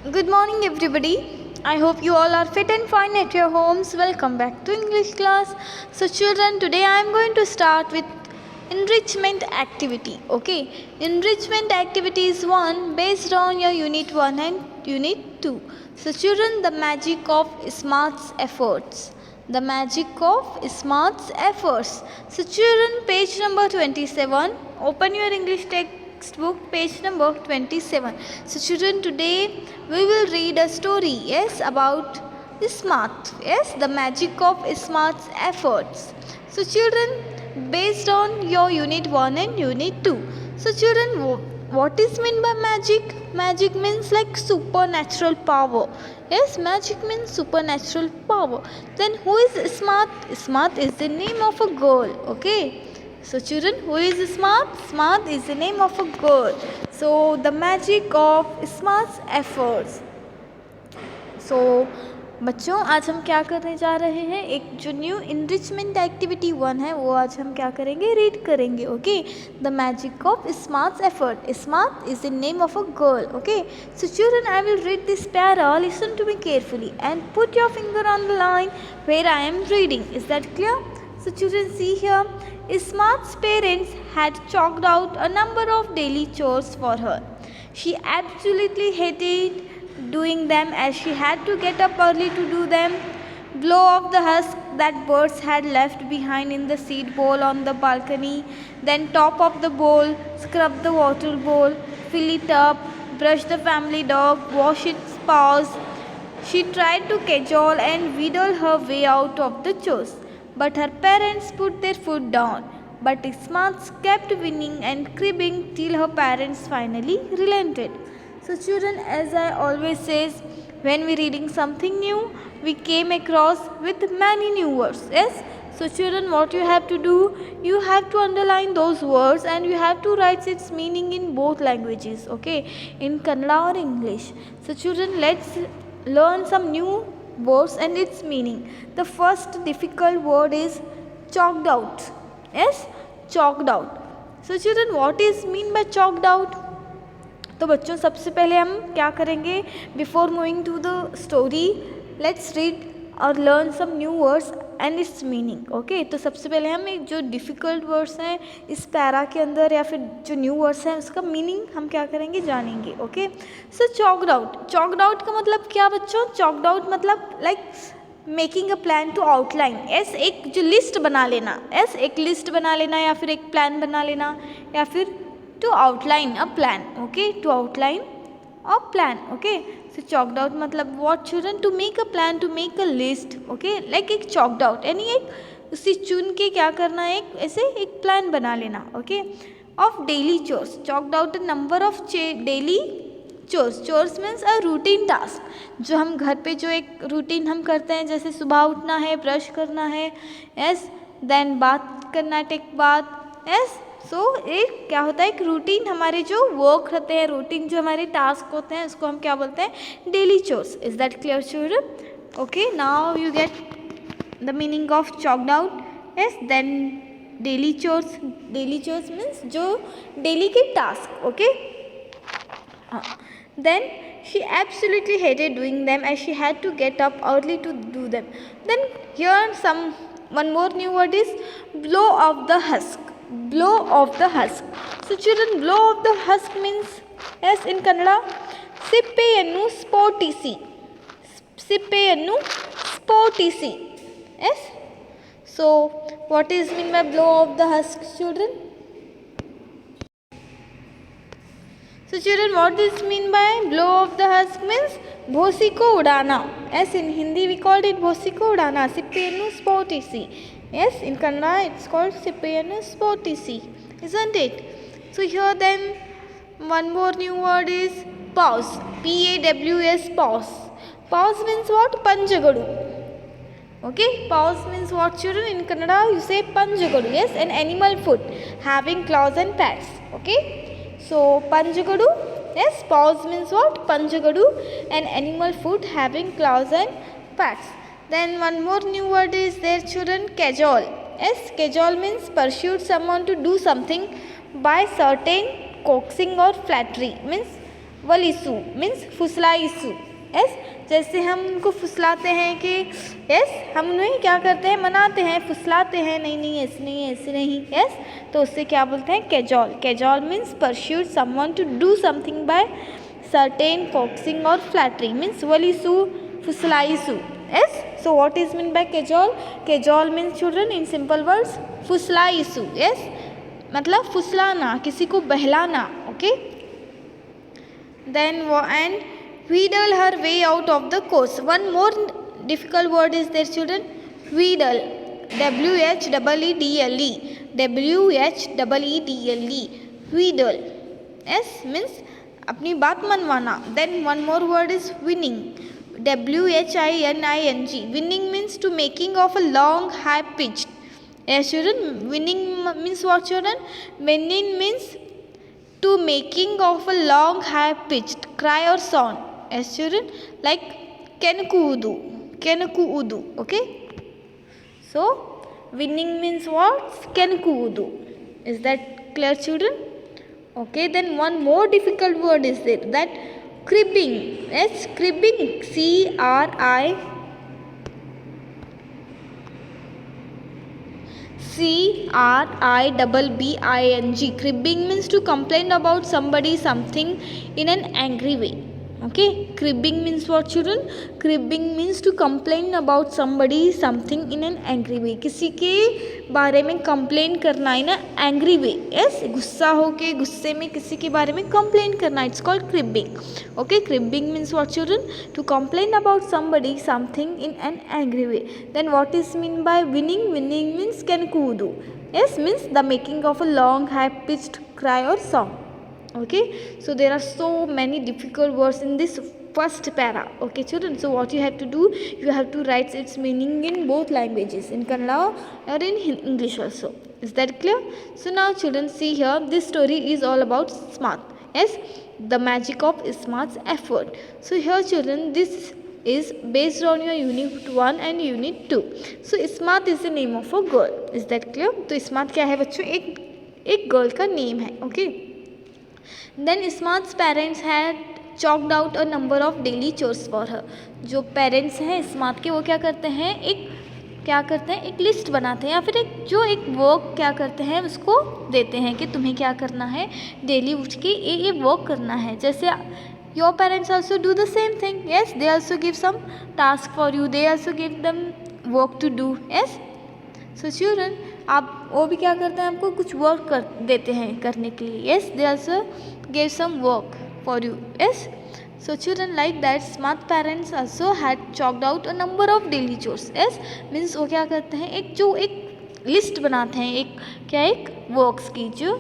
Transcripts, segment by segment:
Good morning, everybody. I hope you all are fit and fine at your homes. Welcome back to English class. So, children, today I am going to start with enrichment activity. Okay, enrichment activity is one based on your unit 1 and unit 2. So, children, the magic of smart's efforts. The magic of smart's efforts. So, children, page number 27. Open your English textbook, page number 27. So, children, today we will read a story, yes, about smart, yes, the magic of smart's efforts. So, children, based on your unit 1 and unit 2. So, children, what is meant by magic? Magic means like supernatural power. Yes, magic means supernatural power. Then who is smart? Smart is the name of a girl. Okay. So, children, who is smart? Smart is the name of a girl. So, the magic of smart's efforts. So, बच्चों, आज हम क्या करने जा रहे हैं? एक जो न्यू इनरिचमेंट एक्टिविटी 1 है वो आज हम क्या करेंगे? रीड करेंगे. Okay, the magic of Smart's effort. Smart is the name of a girl. Okay, so children, I will read this para. Listen to me carefully and put your finger on the line where I am reading. Is that clear? So, children, see here. Smart's parents had chalked out a number of daily chores for her. She absolutely hated doing them as she had to get up early to do them. Blow off the husk that birds had left behind in the seed bowl on the balcony. Then top up the bowl, scrub the water bowl, fill it up, brush the family dog, wash its paws. She tried to cajole and wheedle her way out of the chores. But her parents put their foot down. But Smarts kept winning and cribbing till her parents finally relented. So, children, as I always says, when we reading something new, we came across with many new words. Yes. So, children, what you have to do? You have to underline those words and you have to write its meaning in both languages. Okay, in Kannada or English. So, children, let's learn some new words and its meaning. The first difficult word is chalked out. Yes, chalked out. So, children, what is mean by chalked out? तो बच्चों, सबसे पहले हम क्या करेंगे? Before moving to the story, let's read और learn some new words and its meaning. Okay, तो सबसे पहले हम एक जो डिफ़िकल्ट वर्ड्स हैं इस पैरा के अंदर या फिर जो न्यू वर्ड्स हैं उसका मीनिंग हम क्या करेंगे? जानेंगे. Okay, so chalked out. Chalked out का मतलब क्या बच्चों? चॉक्ड आउट मतलब like making a plan to outline. As एक जो लिस्ट बना लेना. एस एक लिस्ट बना लेना या फिर एक प्लान बना लेना या फिर to outline a plan. Okay, to outline a plan. Okay, so chalked out मतलब what children? To make a plan, to make a list. Okay, like एक चॉक्ड आउट यानी एक उसी चुन के क्या करना है? एक ऐसे एक प्लान बना लेना. Okay, of daily chores. Choked out a number of daily chores. Chores means a routine task. जो हम घर पे जो एक रूटीन हम करते हैं, जैसे सुबह उठना है, ब्रश करना है, यस, देन बात करना, टेक बात, यस. सो एक क्या होता है? एक रूटीन. हमारे जो वर्क होते हैं, रूटीन जो हमारे टास्क होते हैं उसको हम क्या बोलते हैं? Daily chores. Is that clear children? Okay, now you get the meaning of chalked out. Yes, then daily chores. Daily chores means जो डेली के टास्क. ओके, हाँ. Then she absolutely hated doing them as she had to get up early to do them. Then here one more new word is blow off the husk. Blow off the husk. So, children, blow off the husk means, yes, in Kannada, sippeyannu sportisi. Sippeyannu sportisi. Yes. So, what is mean by blow off the husk, children? So, children, what does mean by blow off the husk means Bhosi को उड़ाना. Yes, in Hindi we called it Bhosi को उड़ाना. Sippeyannu sportisi. Yes, in Kannada it's called Sippeyannu sportisi, isn't it? So here then one more new word is pause. P-A-W-S, pause. Pause means what? Panjagadu. Okay, pause means what, children? In Kannada you say Panjagadu. Yes, an animal foot having claws and pads. Okay, so Panjagadu. Yes, pause means what? Panjagadu, an animal foot having claws and pads. Then one more new word is there, children, cajole. Yes, cajole means persuade someone to do something by certain coaxing or flattery. Means वलिसु means फुसलाइसु। Yes, जैसे हम उनको फुसलाते हैं कि yes, हम उन्हें क्या करते हैं, मनाते हैं, फुसलाते हैं, नहीं नहीं ऐसे नहीं, ऐसे नहीं। यस, तो उससे क्या बोलते हैं, cajole. Cajole means pursuit someone to do something by certain coaxing or flattery means वलिसु फुसलाइसु। yes, so what is meant by cajole? Cajole means children in simple words फुसलाइसु। yes, मतलब फुसलाना, किसी को बहलाना। okay, then and wheedle her way out of the course. One more difficult word is there children, wheedle, wheedle, wheedle, wheedle। yes means अपनी बात मनवाना। Then one more word is whining, WHINING। Whining means to making of a long high pitch. yes children, winning means what children? Winning means to making of a long high pitched cry or sound. yes children, like kenkuudu, kenkuudu। okay, so winning means what? Kenkuudu। is that clear children? okay, then one more difficult word is there, that cribbing। yes, cribbing, CRIBBING। cribbing means to complain about somebody something in an angry way। okay, cribbing means what children? cribbing means to complain about somebody something in an angry way। किसी के बारे में complain करना इन angry वे। Yes, गुस्सा हो के, गुस्से में किसी के बारे में कंप्लेन करना, it's called cribbing. Okay, cribbing means what children? To complain about somebody something in an angry way. Then what is mean by whining? Whining means केनकूदू। Yes, means the making of a long high pitched cry or song. okay, so there are so many difficult words in this first para। okay children, so what you have to do, you have to write its meaning in both languages, in Kannada or in English also। is that clear? so now children, see here, this story is all about Smart। yes, the magic of Smart's effort। so here children, this is based on your unit 1 and unit 2। so Smart is the name of a girl। is that clear? तो Smart क्या है बच्चों? एक girl का name है। okay, then Smart's parents had chalked out a number of daily chores for her। जो parents हैं smart के, वो क्या करते हैं, एक लिस्ट बनाते हैं, या फिर एक वर्क क्या करते हैं, उसको देते हैं कि तुम्हें क्या करना है, डेली उठ के ये वर्क करना है। जैसे your parents also do the same thing. Yes, they also give some task for you, they also give them work to do. Yes, so children, आप वो भी क्या करते हैं, आपको कुछ वर्क कर देते हैं करने के लिए। Yes, they also give some work for you. Yes, so children, like that Smart parents also had chalked out a number of daily chores। yes, means वो क्या करते हैं, एक लिस्ट बनाते हैं, एक वर्क्स की, जो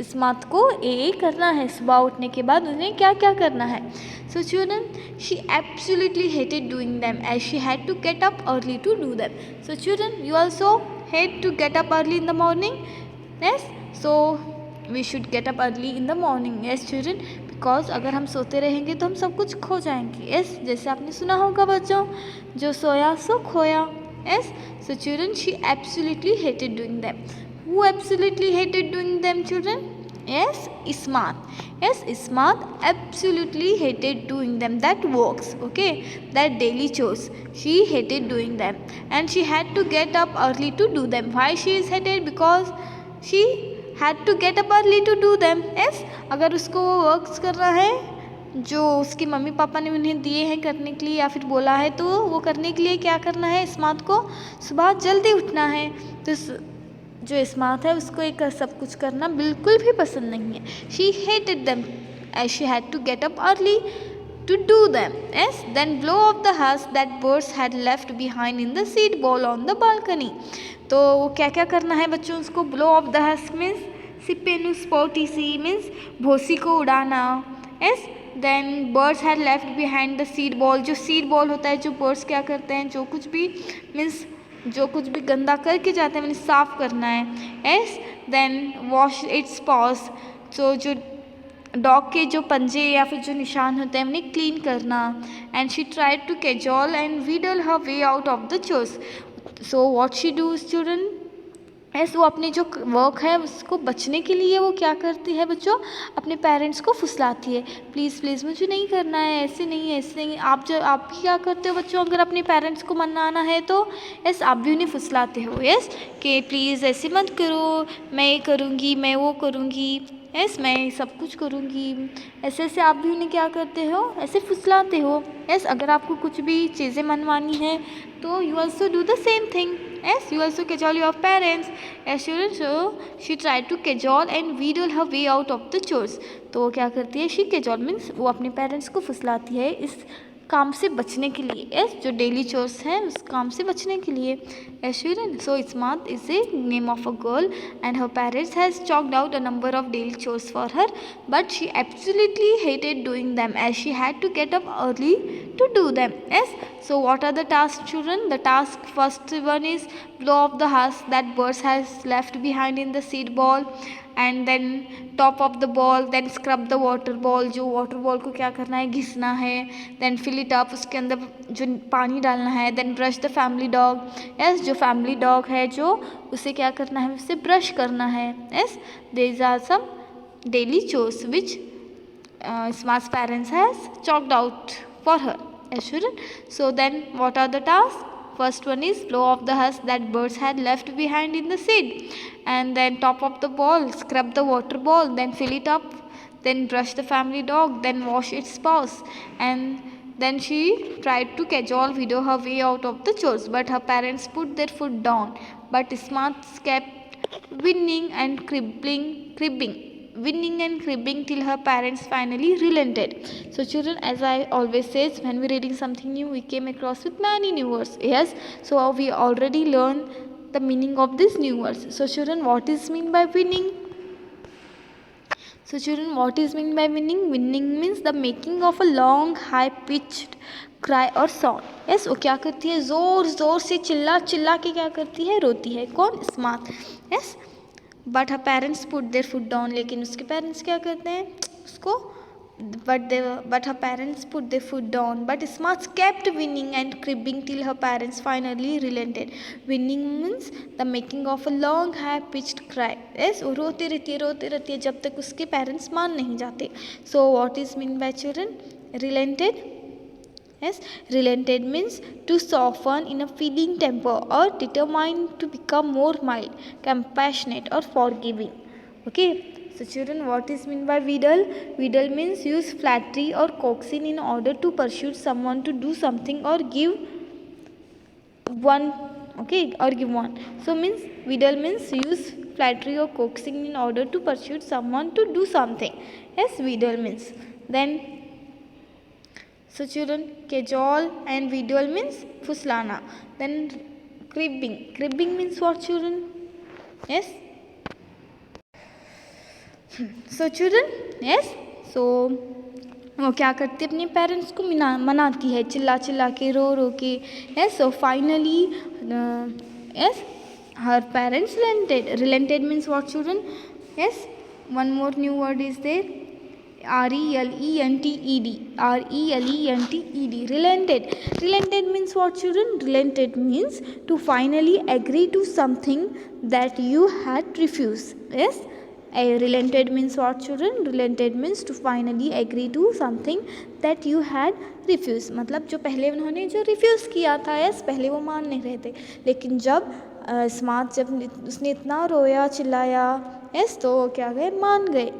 स्मार्ट को ये करना है, सुबह उठने के बाद उन्हें क्या क्या करना है। so children, she absolutely hated doing them as she had to get up early to do them। so children, you also hate to get up early in the morning? yes, so we should get up early in the morning। yes children, because अगर हम सोते रहेंगे तो हम सब कुछ खो जाएंगे। यस, जैसे आपने सुना होगा बच्चों, जो सोया सो खोया। Yes, so children, she absolutely hated doing them. Who absolutely hated doing them children? Yes, Smart. Yes, Smart absolutely hated doing them, that works. Okay, that daily chores, she hated doing them and she had to get up early to do them. Why she is hated? Because she had to get up early to do them। yes, अगर उसको वो works करना है जो उसकी mummy papa ने उन्हें दिए हैं करने के लिए या फिर बोला है, तो वो करने के लिए क्या करना है, स्मार्ट को सुबह जल्दी उठना है। तो जो स्मार्ट है उसको एक सब कुछ करना बिल्कुल भी पसंद नहीं है। She hated them as she had to get up early to do them। yes, then blow off the husk that birds had left behind in the seed bowl on the balcony। तो क्या क्या करना है बच्चों, उसको blow off the husk means सिपेनुस पोटिसी means भूसी को उड़ाना। yes, then birds had left behind the seed bowl। जो seed bowl होता है, जो birds क्या करते हैं, जो कुछ भी मीन्स जो कुछ भी गंदा करके जाते हैं, मीन्स साफ करना है। yes, then wash its paws। तो जो डॉग के जो पंजे या फिर जो निशान होते हैं उन्हें क्लीन करना। And she tried to cajole and wheedle her way out of the chores. So what she do children? वो अपनी जो वर्क है उसको बचने के लिए वो क्या करती है बच्चों, अपने पेरेंट्स को फुसलाती है, प्लीज़ प्लीज़ मुझे नहीं करना है, ऐसे नहीं है, ऐसे नहीं। आप भी क्या करते हो बच्चों, अगर अपने पेरेंट्स को मनाना है तो आप भी उन्हें फुसलाते हो, कि प्लीज़ ऐसे मत करो, मैं ये करूँगी, मैं वो करूँगी, मैं सब कुछ करूँगी, ऐसे ऐसे आप भी उन्हें क्या करते हो, ऐसे फुसलाते हो। अगर आपको कुछ भी चीज़ें मनवानी है तो you also do the same thing, you also cajole your parents, so she tried to cajole and wheedle her way out of the chores। तो वो क्या करती है, she cajole means वो अपने पेरेंट्स को फुसलाती है इस काम से बचने के लिए, जो डेली चोर्स हैं उस काम से बचने के लिए। Aishwaryan, so smart is a name of a girl and her parents has chalked out a number of daily chores for her, but she absolutely hated doing them as she had to get up early to do them। So what are the tasks, children? The task first one is blow off the husk that birds has left behind in the seed ball, and then top off the bowl, then scrub the water bowl, जो water bowl को क्या करना है, घिसना है, then fill it up, उसके अंदर जो पानी डालना है, then brush the family dog, जो फैमिली डॉग है जो उसे क्या करना है, उसे ब्रश करना है। There are some daily chores which Smart parents has chalked out for her. So then what are the tasks? First one is blow off the husk that birds had left behind in the seed, and then top up the ball, scrub the water ball, then fill it up, then brush the family dog, then wash its paws, and then she tried to cajole widow her way out of the chores, but her parents put their foot down. But Smarts kept winning and cribbing till her parents finally relented. So children, as I always says, when we reading something new, we came across with many new words. So we already learned the meaning of these new words. So children, what is mean by winning? So children, what is mean by winning? Winning means the making of a long high pitched cry or sound। वो क्या करती है, जोर जोर से चिल्ला चिल्ला के क्या करती है, रोती है। कौन? Smart. But her parents put there foot down, लेकिन उसके पेरेंट्स क्या करते हैं उसको, but her parents put their foot down. But Smarts kept winning and cribbing till her parents finally relented. Winning means the making of a long high pitched cry। वो रोती रहती है जब तक उसके पेरेंट्स मान नहीं जाते। So what is mean by children? Relented। Relented means to soften in a feeling temper or determined to become more mild, compassionate or forgiving। Okay, so children, what is mean by wheedle? Wheedle means use flattery or coaxing in order to persuade someone to do something or give one, or give one। So means wheedle means use flattery or coaxing in order to persuade someone to do something। wheedle means। Then so children, cajole and wheedle means fuslana। Then cribbing means what, children? So children, so वो क्या करती है, अपने parents को मनाती है चिल्ला चिल्ला के, रो रो के। so finally her parents relented means what, children? one more new word is there, relented। Relented means what, children? Relented means to finally agree to something that you had refused। relented means what, children? Relented means to finally agree to something that you had refused। मतलब जो पहले उन्होंने जो refuse किया था, पहले वो मान नहीं रहे थे, लेकिन जब स्मार्ट जब उसने इतना रोया चिल्लाया, तो क्या गए, मान गए।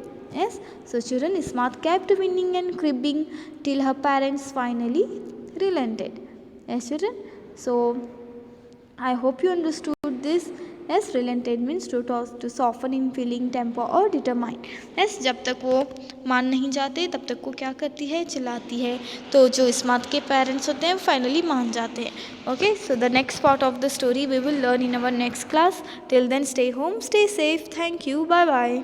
So children, Smart kept winning and cribbing till her parents finally relented। children, so I hope you understood this। relented means to soften in feeling, temper or determine। जब तक वो मान नहीं जाते तब तक वो क्या करती है, चिल्लाती है, तो जो स्मार्ट के पेरेंट्स होते हैं फाइनली मान जाते हैं। Okay, so the next part of the story we will learn in our next class. Till then stay home, stay safe, thank you, bye bye.